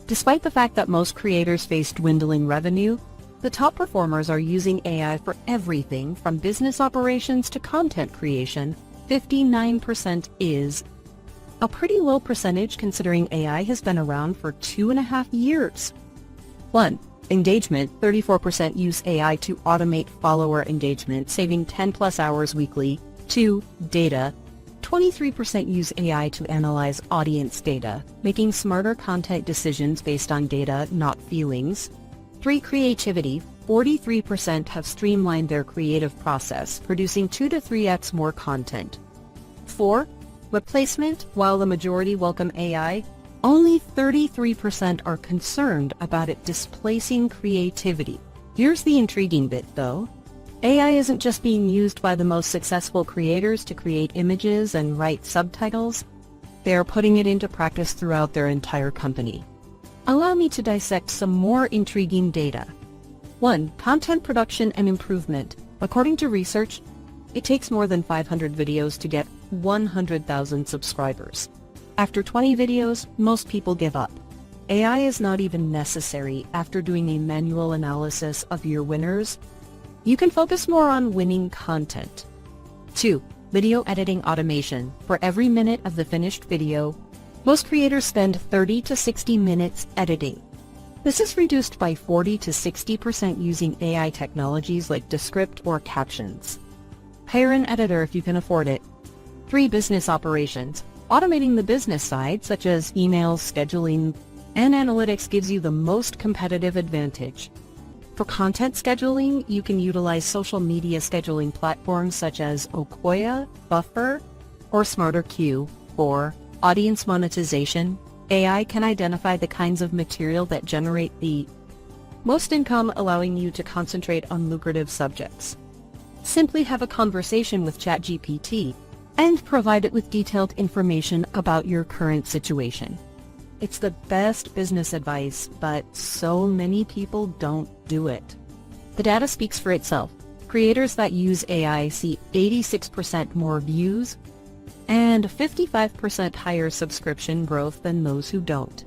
Despite the fact that most creators face dwindling revenue, the top performers are using AI for everything from business operations to content creation. 59% is a pretty low percentage considering AI has been around for 2.5 years. 1. Engagement. 34% use AI to automate follower engagement, saving 10+ hours weekly. 2. Data. 23% use AI to analyze audience data, making smarter content decisions based on data, not feelings. 3. Creativity. 43% have streamlined their creative process, producing 2 to 3x more content. 4. Web placement. While the majority welcome AI, only 33% are concerned about it displacing creativity. Here's the intriguing bit, though. AI isn't just being used by the most successful creators to create images and write subtitles. They are putting it into practice throughout their entire company. Allow me to dissect some more intriguing data. 1. Content production and improvement. According to research, it takes more than 500 videos to get 100,000 subscribers. After 20 videos, most people give up. AI is not even necessary after doing a manual analysis of your winners. You can focus more on winning content. 2. Video editing automation. For every minute of the finished video, most creators spend 30 to 60 minutes editing. This is reduced by 40 to 60% using AI technologies like Descript or Captions. Hire an editor if you can afford it. 3. Business operations. Automating the business side, such as emails, scheduling, and analytics, gives you the most competitive advantage. For content scheduling, you can utilize social media scheduling platforms such as Okoya, Buffer, or SmarterQ. 4. Audience monetization. AI can identify the kinds of material that generate the most income, allowing you to concentrate on lucrative subjects. Simply have a conversation with ChatGPT and provide it with detailed information about your current situation. It's the best business advice, but so many people don't do it. The data speaks for itself. Creators that use AI see 86% more views and 55% higher subscription growth than those who don't.